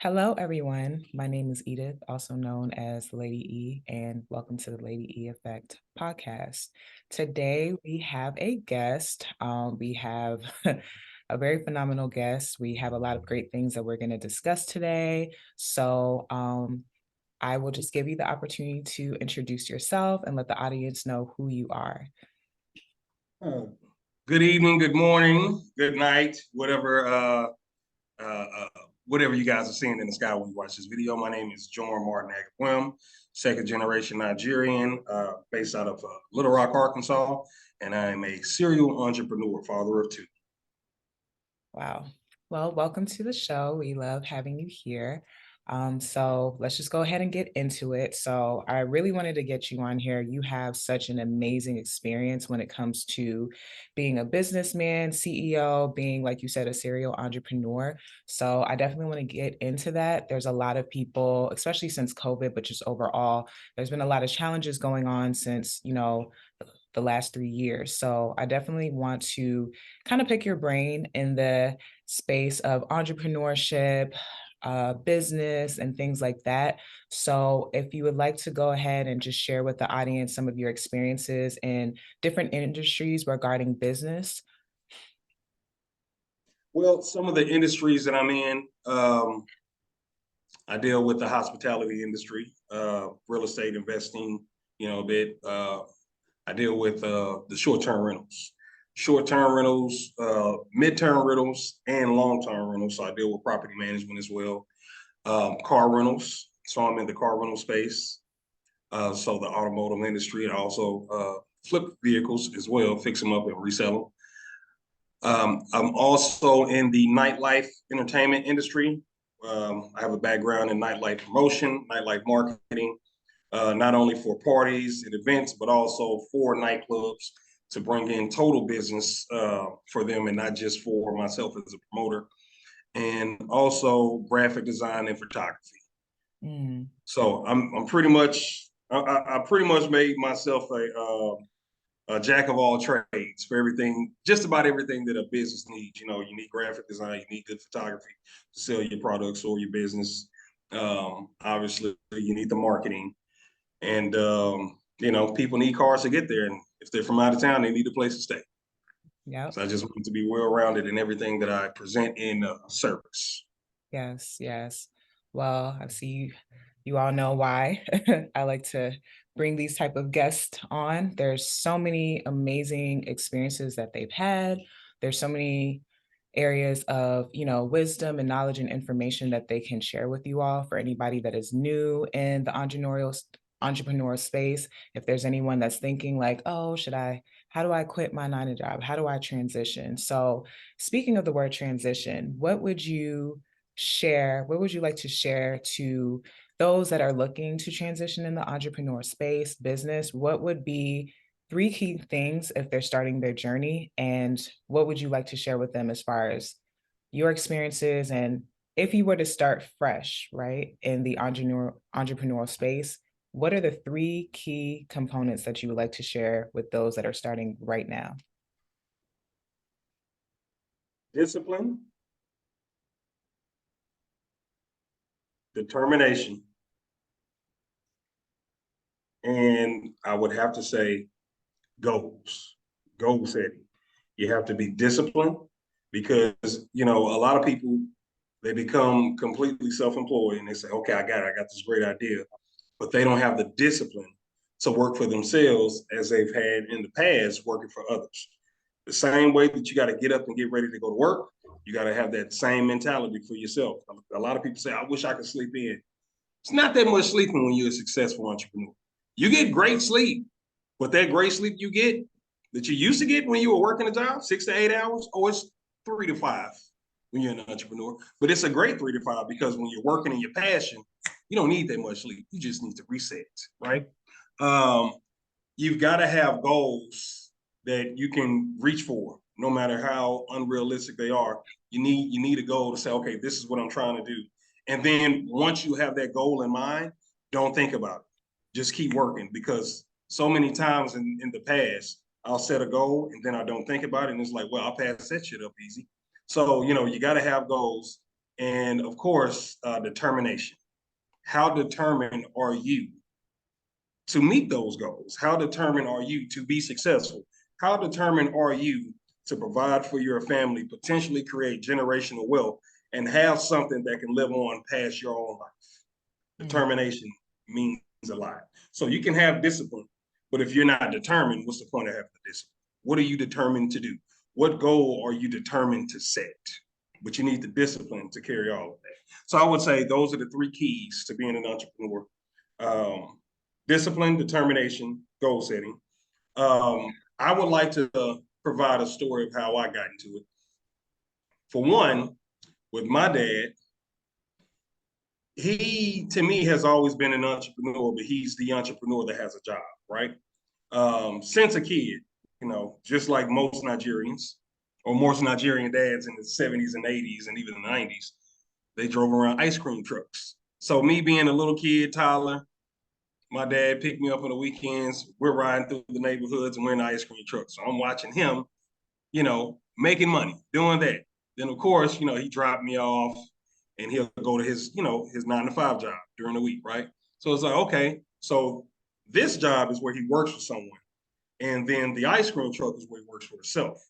Hello, everyone. My name is Edith, also known as Lady E, and welcome to the Lady E Effect podcast. Today, we have a guest. We have a very phenomenal guest. We have a lot of great things that we're going to discuss today. So, I will just give you the opportunity to introduce yourself and let the audience know who you are. Uh, Good evening, good morning, good night, uh, whatever you guys are seeing in the sky when you watch this video. My name is Jorn Martin Agugbuem, second generation Nigerian, based out of Little Rock, Arkansas, and I am a serial entrepreneur, father of two. Wow. Well, welcome to the show. We love having you here. So let's just go ahead and get into it. So I really wanted to get you on here. You have such an amazing experience when it comes to being a businessman, CEO, being, like you said, a serial entrepreneur. So I definitely want to get into that. There's a lot of people, especially since COVID, but just overall, there's been a lot of challenges going on since, the last 3 years. So I definitely want to kind of pick your brain in the space of entrepreneurship, business, and things like that. So if you would like to go ahead and just share with the audience some of your experiences in different industries regarding business. Well, some of the industries that I'm in, I deal with the hospitality industry, real estate investing, a bit. I deal with the short-term rentals, midterm rentals, and long-term rentals. So I deal with property management as well. Car rentals. So I'm in the car rental space. So the automotive industry, and also flip vehicles as well, fix them up and resell them. I'm also in the nightlife entertainment industry. I have a background in nightlife promotion, nightlife marketing, not only for parties and events, but also for nightclubs to bring in total business for them and not just for myself as a promoter. And also graphic design and photography. So I'm pretty much I pretty much made myself a jack of all trades for everything, just about everything that a business needs. You need graphic design, you need good photography to sell your products or your business. Obviously, you need the marketing, and people need cars to get there, and if they're from out of town, they need a place to stay. Yeah. So I just want to be well-rounded in everything that I present in service. Yes, yes. Well, I see you all know why I like to bring these type of guests on. There's so many amazing experiences that they've had. There's so many areas of, wisdom and knowledge and information that they can share with you all for anybody that is new in the entrepreneurial space. If there's anyone that's thinking like, oh, how do I quit my 9 to 5 job? How do I transition? So speaking of the word transition, what would you like to share to those that are looking to transition in the entrepreneur space, business? What would be three key things if they're starting their journey? And what would you like to share with them as far as your experiences? And if you were to start fresh, right, in the entrepreneurial space, what are the three key components that you would like to share with those that are starting right now? Discipline, determination, and I would have to say goal setting. You have to be disciplined because, a lot of people, they become completely self-employed and they say, okay, I got this great idea, but they don't have the discipline to work for themselves as they've had in the past working for others. The same way that you got to get up and get ready to go to work, you got to have that same mentality for yourself. A lot of people say, I wish I could sleep in. It's not that much sleeping when you're a successful entrepreneur. You get great sleep, but that great sleep you get that you used to get when you were working a job, 6 to 8 hours, it's 3 to 5 when you're an entrepreneur. But it's a great 3 to 5 because when you're working in your passion, you don't need that much sleep. You just need to reset, right? You've got to have goals that you can reach for, no matter how unrealistic they are. You need a goal to say, okay, this is what I'm trying to do. And then once you have that goal in mind, don't think about it. Just keep working, because so many times in the past, I'll set a goal and then I don't think about it. And it's like, well, I'll pass that shit up easy. So, you got to have goals. And of course, determination. How determined are you to meet those goals? How determined are you to be successful? How determined are you to provide for your family, potentially create generational wealth, and have something that can live on past your own life? Mm. Determination means a lot. So you can have discipline, but if you're not determined, what's the point of having the discipline? What are you determined to do? What goal are you determined to set? But you need the discipline to carry all of that. So I would say those are the three keys to being an entrepreneur: um, discipline, determination, goal setting. I would like to provide a story of how I got into it. For one, with my dad, he to me has always been an entrepreneur, but he's the entrepreneur that has a job, right? Since a kid, just like most Nigerians or most Nigerian dads in the 70s and 80s and even the 90s, they drove around ice cream trucks. So me being a little kid, Tyler, my dad picked me up on the weekends. We're riding through the neighborhoods and we're in the ice cream truck. So I'm watching him, making money, doing that. Then of course, he dropped me off and he'll go to his 9 to 5 job during the week, right? So it's like, okay, so this job is where he works for someone. And then the ice cream truck is where he works for himself.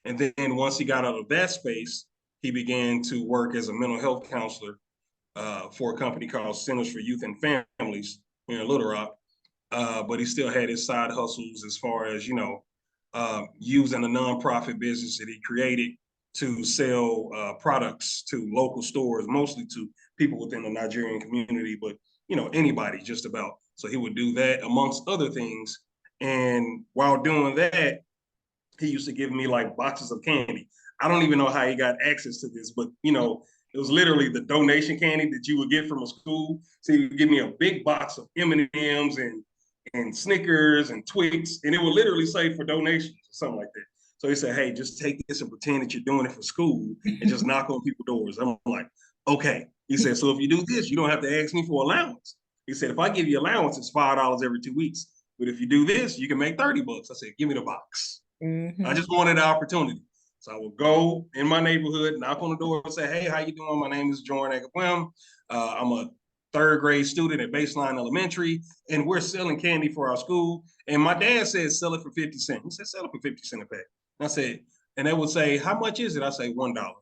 And then once he got out of that space, he began to work as a mental health counselor for a company called Centers for Youth and Families here in Little Rock. But he still had his side hustles as far as, using a nonprofit business that he created to sell products to local stores, mostly to people within the Nigerian community, but, anybody just about. So he would do that amongst other things. And while doing that, he used to give me like boxes of candy. I don't even know how he got access to this, but it was literally the donation candy that you would get from a school. So he would give me a big box of M&Ms and Snickers and Twix, and it would literally say for donations or something like that. So he said, "Hey, just take this and pretend that you're doing it for school and just knock on people's doors." I'm like, "Okay." He said, "So if you do this, you don't have to ask me for allowance." He said, "If I give you allowance, it's $5 every 2 weeks. But if you do this, you can make $30." I said, "Give me the box." I Mhm. just wanted the opportunity. So I would go in my neighborhood, knock on the door and say, "Hey, how you doing? My name is Jorn Agugbuem. I'm a third grade student at Baseline Elementary, and we're selling candy for our school." And my dad said, "Sell it for 50 cents." He said, "Sell it for 50 cents a pack." And I said, and they would say, "How much is it?" I say, $1.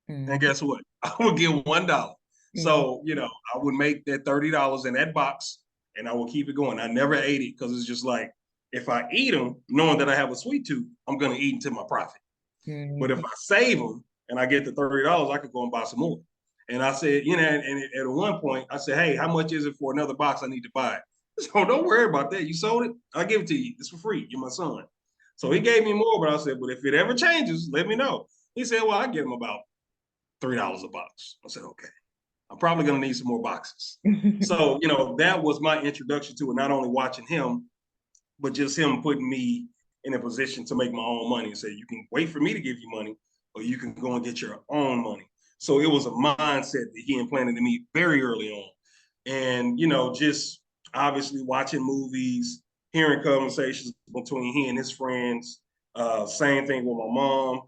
And Mhm. guess what? I would give $1. Mhm. So, I would make that $30 in that box and I will keep it going. I never ate it because it's just like, if I eat them, knowing that I have a sweet tooth, I'm going to eat into my profit. But if Mhm. I save them and I get the $30, I could go and buy some more. And I said, and at one point, I said, "Hey, how much is it for another box I need to buy?" So don't worry about that. You sold it, I'll give it to you. It's for free. You're my son. So he Mhm. gave me more, but I said, "But if it ever changes, let me know." He said, "Well, I give him about $3 a box." I said, "Okay, I'm probably going to need some more boxes." So, that was my introduction to it, not only watching him, but just him putting me in a position to make my own money and say, "You can wait for me to give you money, or you can go and get your own money." So it was a mindset that he implanted in me very early on. And, just obviously watching movies, hearing conversations between he and his friends, same thing with my mom.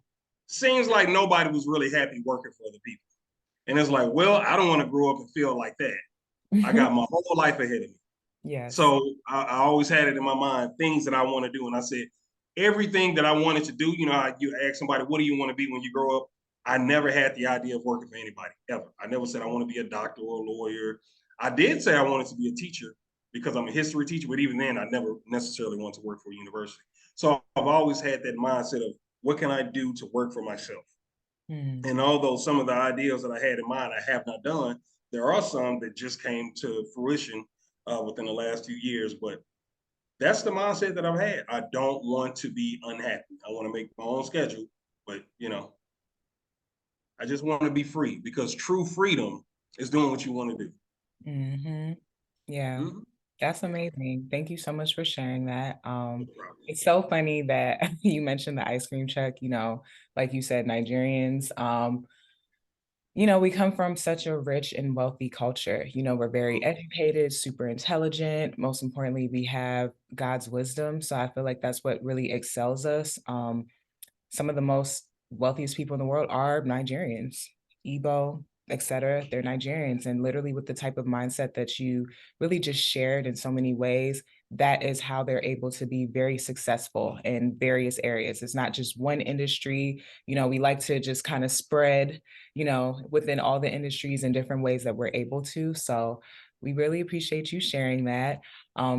Seems like nobody was really happy working for other people. And it's like, well, I don't want to grow up and feel like that. I got my whole life ahead of me. Yes. So I always had it in my mind, things that I want to do. And I said, everything that I wanted to do, how you ask somebody, "What do you want to be when you grow up?" I never had the idea of working for anybody, ever. I never said I want to be a doctor or a lawyer. I did say I wanted to be a teacher because I'm a history teacher, but even then, I never necessarily wanted to work for a university. So I've always had that mindset of, what can I do to work for myself? Mm. And although some of the ideas that I had in mind I have not done, there are some that just came to fruition within the last few years. But that's the mindset that I've had. I don't want to be unhappy. I want to make my own schedule, but I just want to be free, because true freedom is doing what you want to do. Mhm. Yeah. Mm-hmm. That's amazing. Thank you so much for sharing that. No problem. It's so funny that you mentioned the ice cream truck, like you said, Nigerians, we come from such a rich and wealthy culture. We're very Mm-hmm. educated, super intelligent. Most importantly, we have God's wisdom. So I feel like that's what really excels us. Some of the most wealthiest people in the world are Nigerians. Igbo, etc. They're Nigerians. And literally with the type of mindset that you really just shared in so many ways, that is how they're able to be very successful in various areas. It's not just one industry. We like to just kind of spread, within all the industries in different ways that we're able to. So we really appreciate you sharing that.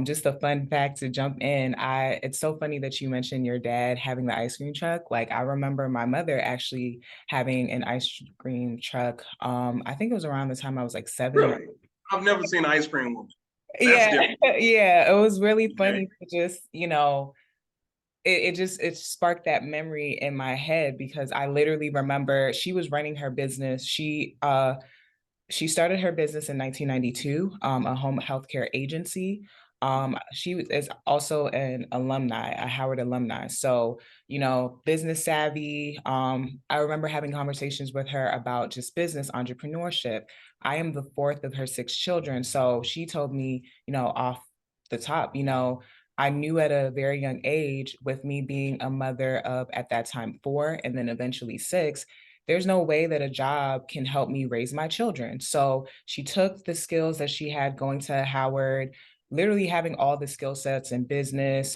Just a fun fact to jump in. It's so funny that you mentioned your dad having the ice cream truck. Like I remember my mother actually having an ice cream truck. I think it was around the time I was like 7 or Really? I've never seen an ice cream woman. That's yeah, different. yeah. It was really Okay. funny to just, it sparked that memory in my head because I literally remember she was running her business. She started her business in 1992, a home healthcare agency. Is also an alumni, a Howard alumni. So, business savvy. I remember having conversations with her about just business entrepreneurship. I am the fourth of her six children. So she told me, off the top, I knew at a very young age, with me being a mother of at that time four and then eventually six, there's no way that a job can help me raise my children. So she took the skills that she had going to Howard, literally having all the skill sets in business,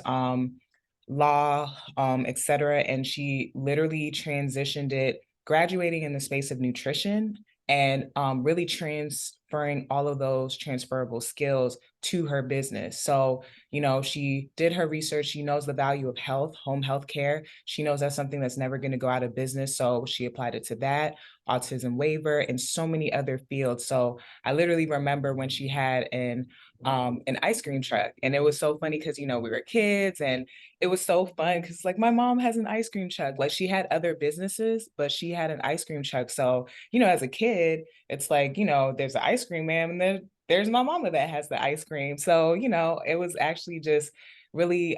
law, et cetera. And she literally transitioned it, graduating in the space of nutrition and really transferring all of those transferable skills to her business. So, she did her research. She knows the value of health, home health care. She knows that's something that's never going to go out of business. So she applied it to that, autism waiver, and so many other fields. So I literally remember when she had an ice cream truck. And it was so funny because, we were kids and it was so fun because like my mom has an ice cream truck. Like she had other businesses, but she had an ice cream truck. So, as a kid, it's like, there's an ice cream man and there's my mama that has the ice cream. So, it was actually just really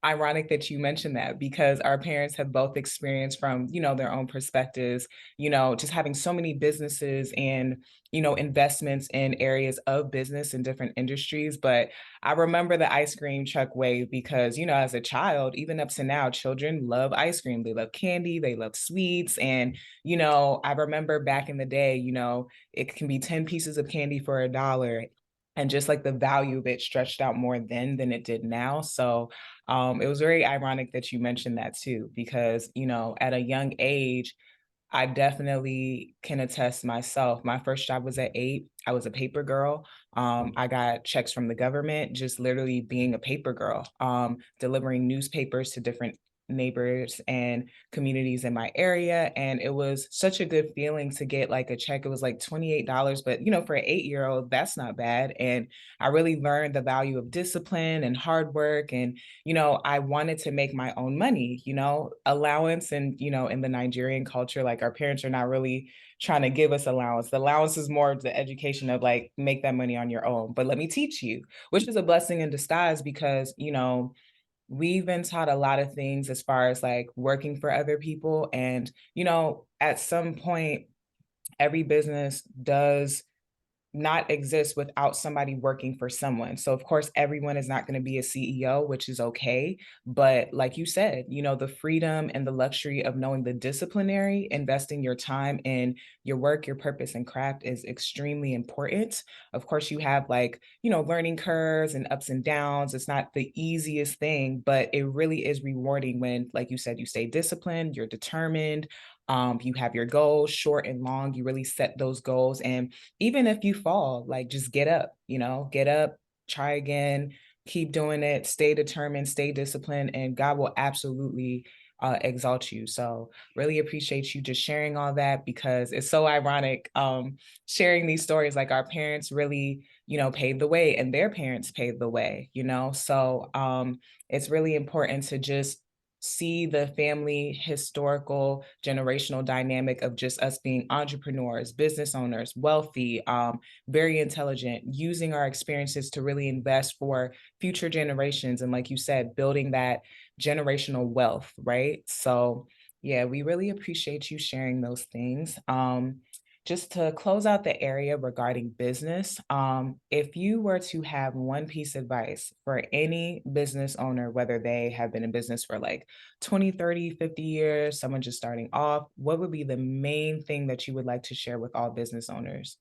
ironic that you mentioned that because our parents have both experienced from, their own perspectives, just having so many businesses and, investments in areas of business in different industries. But I remember the ice cream truck wave because, as a child, even up to now, children love ice cream. They love candy, they love sweets. And, I remember back in the day, it can be 10 pieces of candy for $1. And just like the value of it stretched out more then than it did now. So it was very ironic that you mentioned that too, because, at a young age, I definitely can attest myself. My first job was at 8. I was a paper girl. I got checks from the government, just literally being a paper girl, delivering newspapers to different neighbors and communities in my area. And it was such a good feeling to get like a check. It was like $28, but for an 8-year-old, that's not bad. And I really learned the value of discipline and hard work. And I wanted to make my own money, allowance. And, in the Nigerian culture, like our parents are not really trying to give us allowance. The allowance is more the education of like, make that money on your own, but let me teach you, which is a blessing in disguise because, we've been taught a lot of things as far as like working for other people. And, at some point, every business does not exist without somebody working for someone. So of course, everyone is not going to be a CEO, which is okay. But like you said, the freedom and the luxury of knowing the disciplinary, investing your time in your work, your purpose and craft is extremely important. Of course, you have like, learning curves and ups and downs. It's not the easiest thing, but it really is rewarding when, like you said, you stay disciplined, you're determined, you have your goals, short and long, you really set those goals. And even if you fall, like just get up, get up, try again, keep doing it, stay determined, stay disciplined, and God will absolutely exalt you. So really appreciate you just sharing all that because it's so ironic sharing these stories. Like our parents really, paved the way and their parents paved the way, So it's really important to just see the family historical generational dynamic of just us being entrepreneurs, business owners, wealthy, very intelligent, using our experiences to really invest for future generations. And like you said, building that generational wealth, right? So yeah, we really appreciate you sharing those things. just to close out the area regarding business, if you were to have one piece of advice for any business owner, whether they have been in business for like 20, 30, 50 years, someone just starting off, what would be the main thing that you would like to share with all business owners?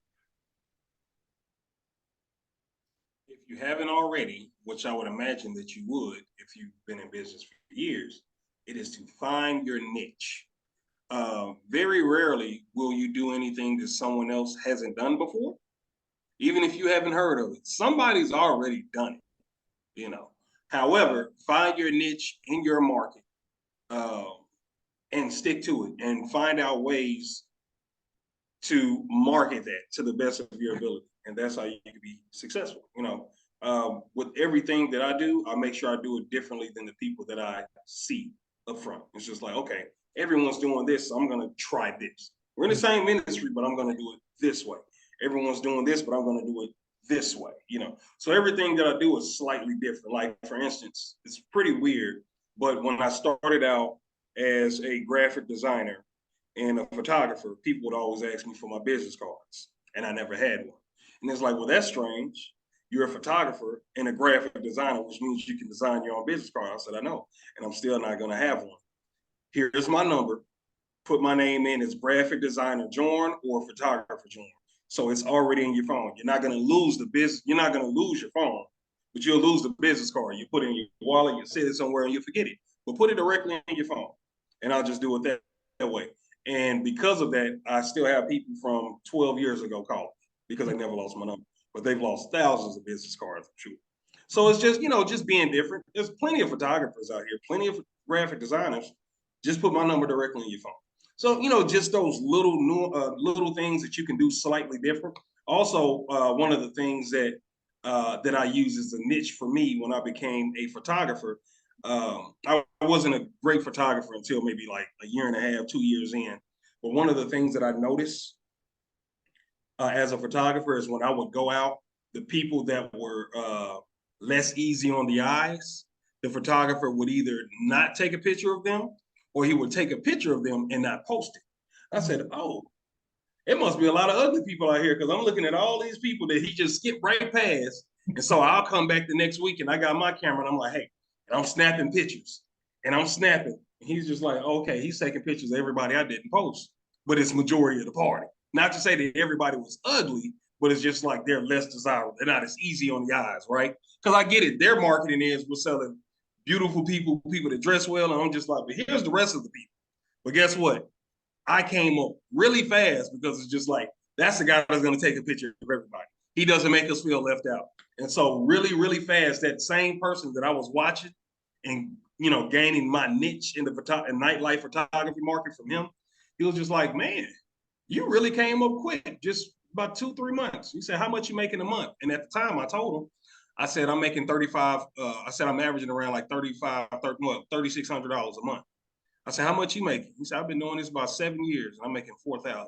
If you haven't already, which I would imagine that you would if you've been in business for years, it is to find your niche. Very rarely will you do anything that someone else hasn't done before, even if you haven't heard of it. Somebody's already done it, you know. However, find your niche in your market, uh, and stick to it and find out ways to market that to the best of your ability. And that's how you can be successful. With everything that I do, I make sure I do it differently than the people that I see up front. It's just like, okay, everyone's doing this, so I'm going to try this. We're in the same industry, but I'm going to do it this way. Everyone's doing this, but I'm going to do it this way. So everything that I do is slightly different. Like, for instance, it's pretty weird, but when I started out as a graphic designer and a photographer, people would always ask me for my business cards, and I never had one. And it's like, well, that's strange. You're a photographer and a graphic designer, which means you can design your own business card. I said, I know, and I'm still not going to have one. Here's my number. Put my name in as graphic designer Jorn or photographer Jorn. So it's already in your phone. You're not going to lose the business. You're not going to lose your phone, but you'll lose the business card. You put it in your wallet, you set it somewhere, and you forget it. But put it directly in your phone, and I'll just do it that way. And because of that, I still have people from 12 years ago calling because I never lost my number. But they've lost thousands of business cards, I'm sure. So it's just being different. There's plenty of photographers out here, plenty of graphic designers. Just put my number directly in your phone. So just those little things that you can do slightly different. Also, one of the things that I use as a niche for me when I became a photographer. I wasn't a great photographer until maybe like a year and a half, 2 years in. But one of the things that I noticed as a photographer is when I would go out, the people that were less easy on the eyes, the photographer would either not take a picture of them or he would take a picture of them and not post it. I said, oh, it must be a lot of ugly people out here because I'm looking at all these people that he just skipped right past. And so I'll come back the next week and I got my camera and I'm like, hey, and I'm snapping pictures and I'm snapping. And he's just like, okay, he's taking pictures of everybody I didn't post, but it's majority of the party. Not to say that everybody was ugly, but it's just like they're less desirable. They're not as easy on the eyes, right? Because I get it. Their marketing is we're selling beautiful people, people that dress well. And I'm just like, but here's the rest of the people. But guess what? I came up really fast because it's just like, that's the guy that's going to take a picture of everybody. He doesn't make us feel left out. And so really, really fast, that same person that I was watching and, gaining my niche in the nightlife photography market from him, he was just like, man, you really came up quick, just about 2-3 months. He said, how much you making a month? And at the time I told him, I said, I'm making 35. I said, I'm averaging around like $3,600 a month. I said, how much you making? He said, I've been doing this about 7 years. And I'm making 4,000.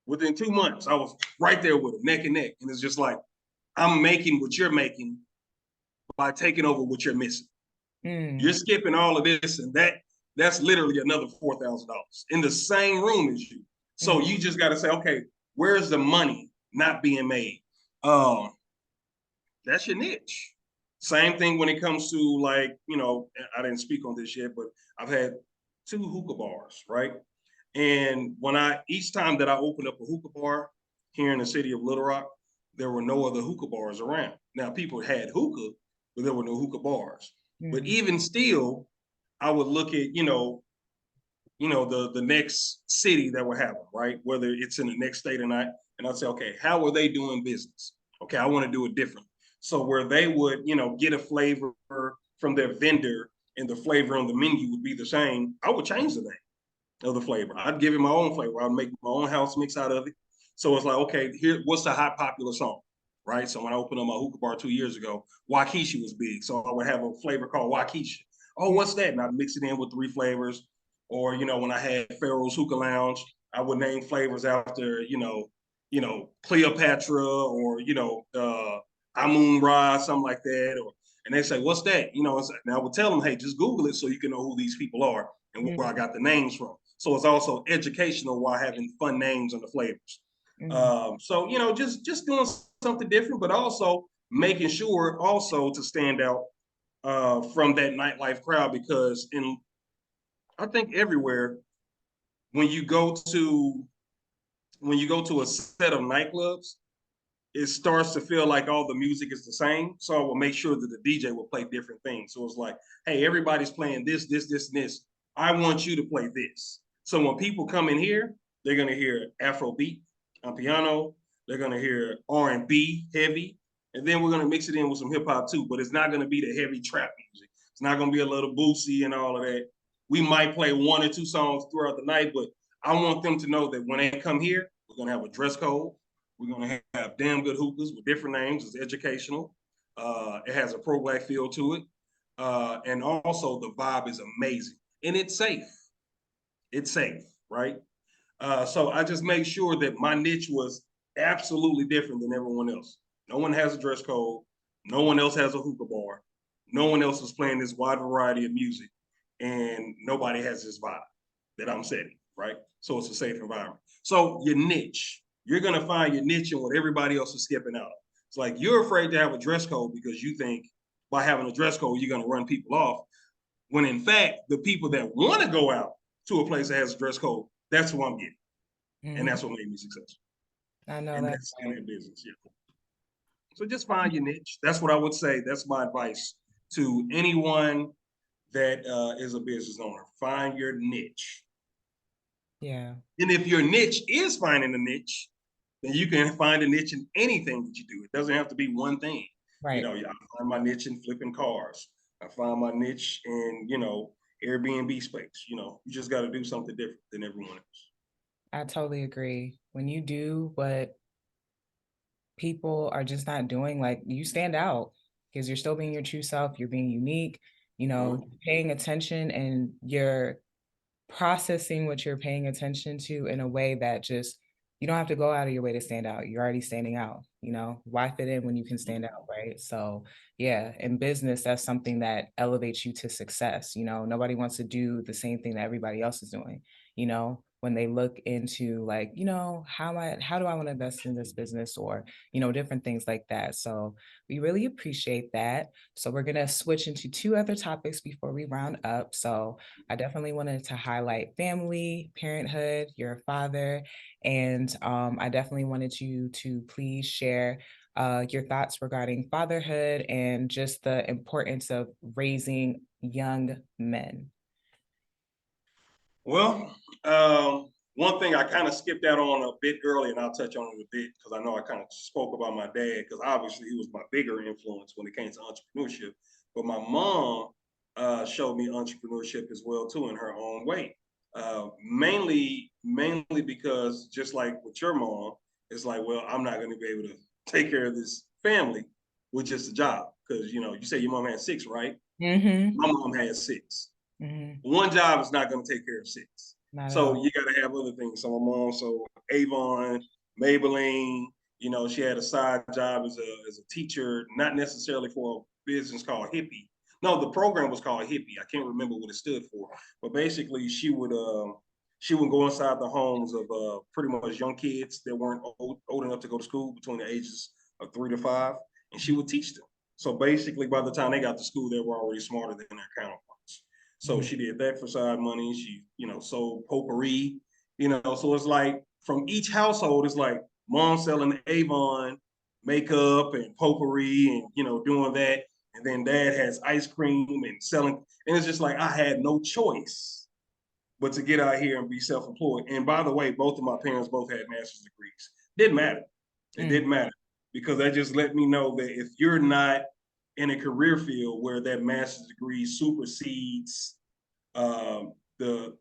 Within 2 months, I was right there with him, neck and neck. And it's just like, I'm making what you're making by taking over what you're missing. You're skipping all of this, and that's literally another $4,000 in the same room as you. So you just got to say, okay, where's the money not being made? That's your niche. Same thing when it comes to like, I didn't speak on this yet, but I've had 2 hookah bars, right? And each time that I opened up a hookah bar here in the city of Little Rock, there were no other hookah bars around. Now people had hookah, but there were no hookah bars. But even still, I would look at, the next city that we're having, right? Whether it's in the next state or not. And I'd say, okay, how are they doing business? Okay, I want to do it different. So where they would, get a flavor from their vendor and the flavor on the menu would be the same, I would change the name of the flavor. I'd give it my own flavor. I'd make my own house mix out of it. So it's like, okay, what's the hot popular song, right? So when I opened up my hookah bar 2 years ago, Waukesha was big. So I would have a flavor called Waukesha. Oh, what's that? And I'd mix it in with 3 flavors. Or, when I had Pharaoh's Hookah Lounge, I would name flavors after, Cleopatra or, Amun Ra, something like that. And they say, what's that? And I would tell them, hey, just Google it so you can know who these people are and where I got the names from. So it's also educational while having fun names on the flavors. Mhm. So just doing something different, but also making sure also to stand out from that nightlife crowd, because in I think everywhere when you go to a set of nightclubs, it starts to feel like all the music is the same. So I will make sure that the DJ will play different things. So it's like, hey, everybody's playing this, this, this, and this. I want you to play this. So when people come in here, they're gonna hear Afrobeat on piano. They're gonna hear R&B heavy, and then we're gonna mix it in with some hip hop too. But it's not gonna be the heavy trap music. It's not gonna be a little Boosie and all of that. We might play one or two songs throughout the night, but I want them to know that when they come here, we're gonna have a dress code. We're going to have damn good hookahs with different names. It's educational. It has a pro-black feel to it. And also the vibe is amazing. And it's safe. It's safe, right? So I just made sure that my niche was absolutely different than everyone else. No one has a dress code. No one else has a hookah bar. No one else is playing this wide variety of music. And nobody has this vibe that I'm setting, right? So it's a safe environment. So your niche, you're going to find your niche in what everybody else is skipping out. It's like you're afraid to have a dress code because you think by having a dress code, you're going to run people off. When in fact, the people that want to go out to a place that has a dress code, that's who I'm getting. And Mhm. that's what made me successful. I know And that's that's in right. that business. Yeah. So just find your niche. That's what I would say. That's my advice to anyone that is a business owner. Find your niche. Yeah, And if your niche is finding a niche, then you can find a niche in anything that you do. It doesn't have to be one thing. right. I find my niche in flipping cars. I find my niche in, Airbnb space. You just got to do something different than everyone else. I totally agree. When you do what people are just not doing, like, you stand out because you're still being your true self, you're being unique, Mhm. you're paying attention and you're processing what you're paying attention to in a way that just you don't have to go out of your way to stand out. You're already standing out, Why fit in when you can stand out, right? So, yeah, in business, that's something that elevates you to success. Nobody wants to do the same thing that everybody else is doing, when they look into like, how do I want to invest in this business or, different things like that. So, we really appreciate that. So, we're going to switch into two other topics before we round up. So, I definitely wanted to highlight family, parenthood, you're a father, and I definitely wanted you to please share your thoughts regarding fatherhood and just the importance of raising young men. Well, one thing I kind of skipped out on a bit early, and I'll touch on it a bit because I know I kind of spoke about my dad because obviously he was my bigger influence when it came to entrepreneurship. But my mom showed me entrepreneurship as well too in her own way. Mainly because just like with your mom, it's like, well, I'm not going to be able to take care of this family with just a job because you say your mom had six, right? Mm-hmm. My mom had six. Mm-hmm. One job is not going to take care of six. Not at So all. you got to have other things. So my mom, so Avon, Maybelline, she had a side job as a teacher, not necessarily for a business called Hippie. No, the program was called Hippie. I can't remember what it stood for, but basically she would go inside the homes of pretty much young kids that weren't old enough to go to school between the ages of 3 to 5, and she would teach them. So basically, by the time they got to school, they were already smarter than their counterparts. So Mhm. she did that for side money. She, sold potpourri, so it's like from each household, it's like mom selling Avon makeup and potpourri and, doing that. And then dad has ice cream and selling. And it's just like I had no choice but to get out here and be self-employed. And by the way, both of my parents both had master's degrees. Didn't matter. It Mm. didn't matter because that just let me know that if you're not in a career field where that master's degree supersedes the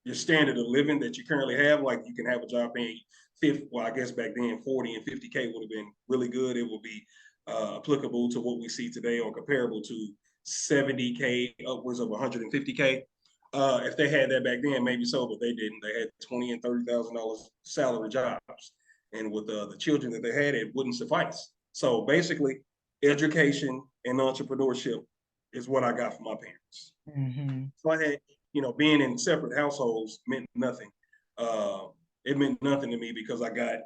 your standard of living that you currently have. Like you can have a job paying 50, well, I guess back then 40 and 50K would have been really good. It will be applicable to what we see today or comparable to 70K upwards of 150K. If they had that back then, maybe so, but they didn't. They had 20 and $30,000 salary jobs, and with the children that they had, it wouldn't suffice. So basically, education and entrepreneurship is what I got from my parents. Mhm. So I had being in separate households meant nothing. It meant nothing to me because I got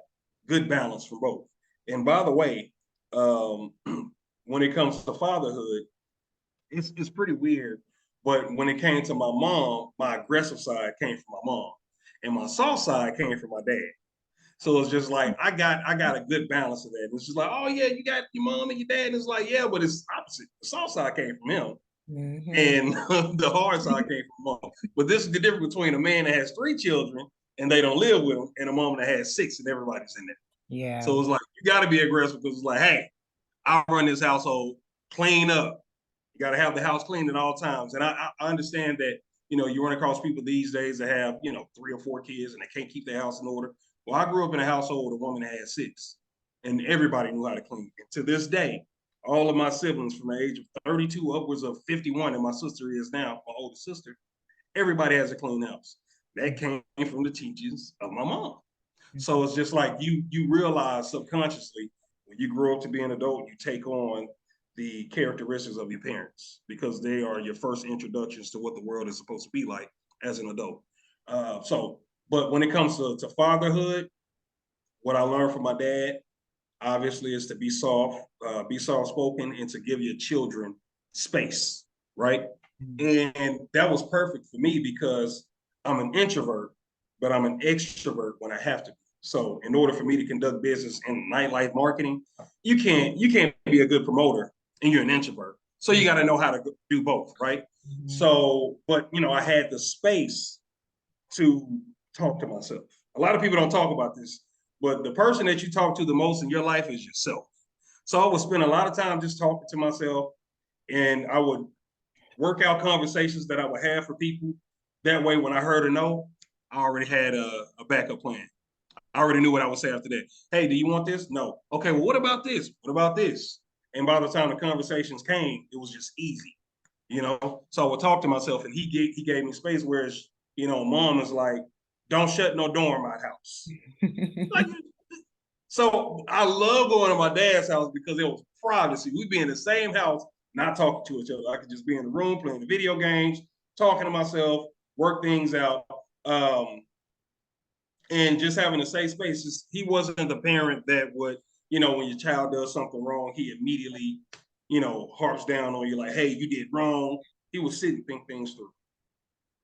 good balance from both. And by the way, um, when it comes to fatherhood, it's pretty weird. But when it came to my mom, my aggressive side came from my mom, and my soft side came from my dad. So it's just like I got a good balance of that. It's just like, oh yeah, you got your mom and your dad. And it's like, yeah, but it's opposite. The soft side came from him, Mhm. and the hard side came from mom. But this is the difference between a man that has 3 children and they don't live with him, and a mom that has 6 and everybody's in there. Yeah. So it's like you got to be aggressive because it's like, hey, I run this household, clean up. You got to have the house clean at all times. And I understand that, you run across people these days that have, 3 or 4 kids and they can't keep their house in order. Well, I grew up in a household with a woman that had 6, and everybody knew how to clean. And to this day, all of my siblings from the age of 32 upwards of 51, and my sister is now my older sister, everybody has a clean house. That came from the teachings of my mom. So it's just like you realize subconsciously when you grow up to be an adult, you take on the characteristics of your parents because they are your first introductions to what the world is supposed to be like as an adult. But when it comes to fatherhood, what I learned from my dad, obviously, is to be soft spoken, and to give your children space, right? Mhm. And that was perfect for me because I'm an introvert, but I'm an extrovert when I have to be. So in order for me to conduct business in nightlife marketing, you can't be a good promoter and you're an introvert. So you got to know how to do both, right? Mhm. So, but I had the space to talk to myself. A lot of people don't talk about this, but the person that you talk to the most in your life is yourself. So I would spend a lot of time just talking to myself, and I would work out conversations that I would have for people. That way, when I heard a no, I already had a backup plan. I already knew what I would say after that. Hey, do you want this? No. Okay, well, what about this? What about this? And by the time the conversations came, it was just easy. So I would talk to myself, and he gave me space. Whereas, mom is like, don't shut no door in my house. Like, so I love going to my dad's house because it was privacy. We'd be in the same house, not talking to each other. I could just be in the room playing the video games, talking to myself, work things out. Um, and just having a safe space. He wasn't the parent that would, when your child does something wrong, he immediately, harps down on you like, hey, you did wrong. He would sit and think things through.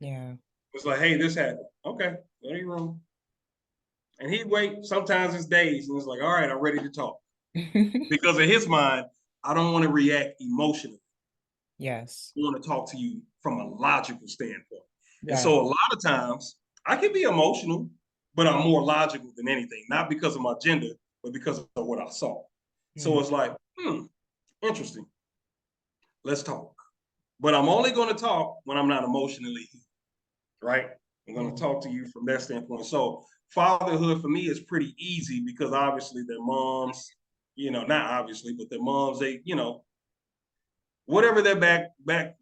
Yeah. It's like, hey, this happened. Okay, go to your room. And he'd wait. Sometimes it's days, and it's like, all right, I'm ready to talk. Because in his mind, I don't want to react emotionally. Yes. I want to talk to you from a logical standpoint. And Yeah. so a lot of times I can be emotional, but I'm more logical than anything, not because of my gender, but because of what I saw. So Mm. it's like, interesting. Let's talk. But I'm only going to talk when I'm not emotionally heated, right? I'm going to Mm. talk to you from that standpoint. So fatherhood for me is pretty easy because obviously their moms, not obviously, but their moms, they, whatever their back, their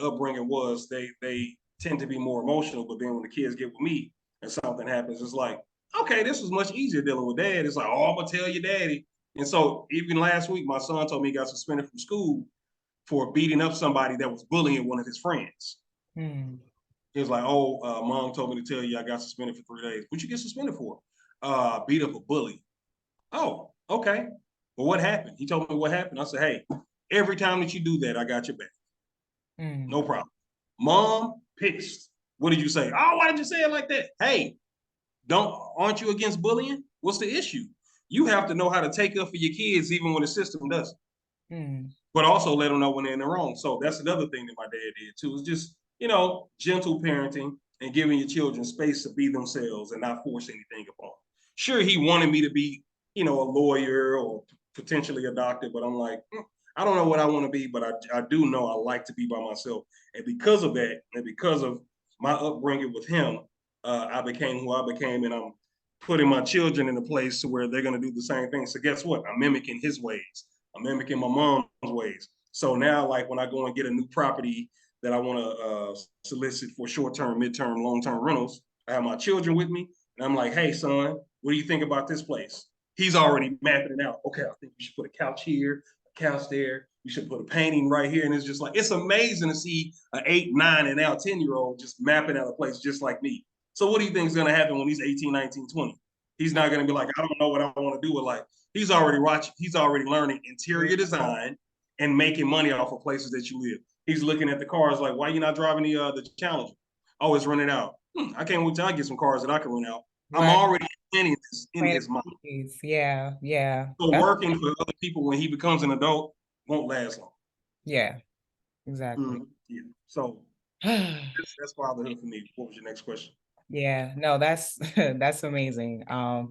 upbringing was, they tend to be more emotional. But then when the kids get with me and something happens, it's like, okay, this was much easier dealing with dad. It's like, oh, I'm gonna tell your daddy. And so even last week, my son told me he got suspended from school for beating up somebody that was bullying one of his friends. Mm. He was like, oh, mom told me to tell you I got suspended for 3 days. What you get suspended for? Beat up a bully. Oh, okay. Well, what happened? He told me what happened. I said, hey, every time that you do that, I got your back. Mm. No problem. Mom pissed. What did you say? Oh, why did you say it like that? Hey, aren't you against bullying? What's the issue? You have to know how to take up for your kids even when the system doesn't. Mm. But also let them know when they're in the wrong. So that's another thing that my dad did too, is just, gentle parenting and giving your children space to be themselves and not force anything upon them. Sure, he wanted me to be, a lawyer or potentially a doctor, but I'm like, I don't know what I want to be, but I do know I like to be by myself. And because of that, and because of my upbringing with him, I became who I became, and I'm putting my children in a place to where they're going to do the same thing. So guess what? I'm mimicking his ways. I'm mimicking my mom's ways. So now, like when I go and get a new property that I want to solicit for short-term, mid-term, long-term rentals, I have my children with me, and I'm like, "Hey, son, what do you think about this place?" He's already mapping it out. Okay, I think we should put a couch here, couch there. You should put a painting right here. And it's just like, it's amazing to see an 8, 9, and now 10-year-old just mapping out a place just like me. So what do you think is going to happen when he's 18, 19, 20? He's not going to be like, I don't know what I want to do with life. He's already watching, he's already learning interior design and making money off of places that you live. He's looking at the cars like, why are you not driving the Challenger? Oh, it's running out. I can't wait till I get some cars that I can run out. I'm Right. already planning this in Plant his mind. seeds. Yeah, yeah. So That's working for other people when he becomes an adult won't last long. yeah, exactly. Yeah. So that's fatherhood for me. What was your next question? Yeah, no, that's that's amazing.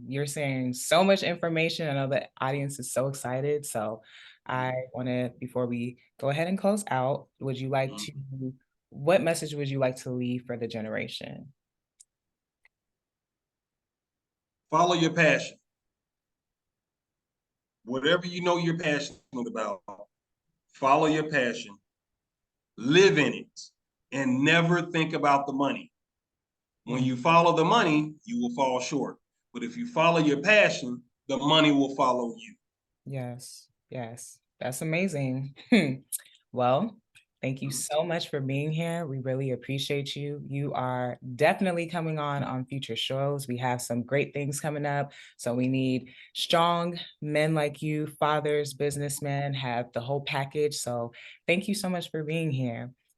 You're saying so much information. I know the audience is so excited. So I want to, before we go ahead and close out, would you like to, what message would you like to leave for the generation? Follow your passion. Whatever you know you're passionate about, follow your passion, live in it, and never think about the money. When Mm. you follow the money, you will fall short. But if you follow your passion, the money will follow you. Yes, yes, that's amazing. Well, thank you so much for being here. We really appreciate you. You are definitely coming on future shows. We have some great things coming up. So we need strong men like you, fathers, businessmen, have the whole package. So thank you so much for being here.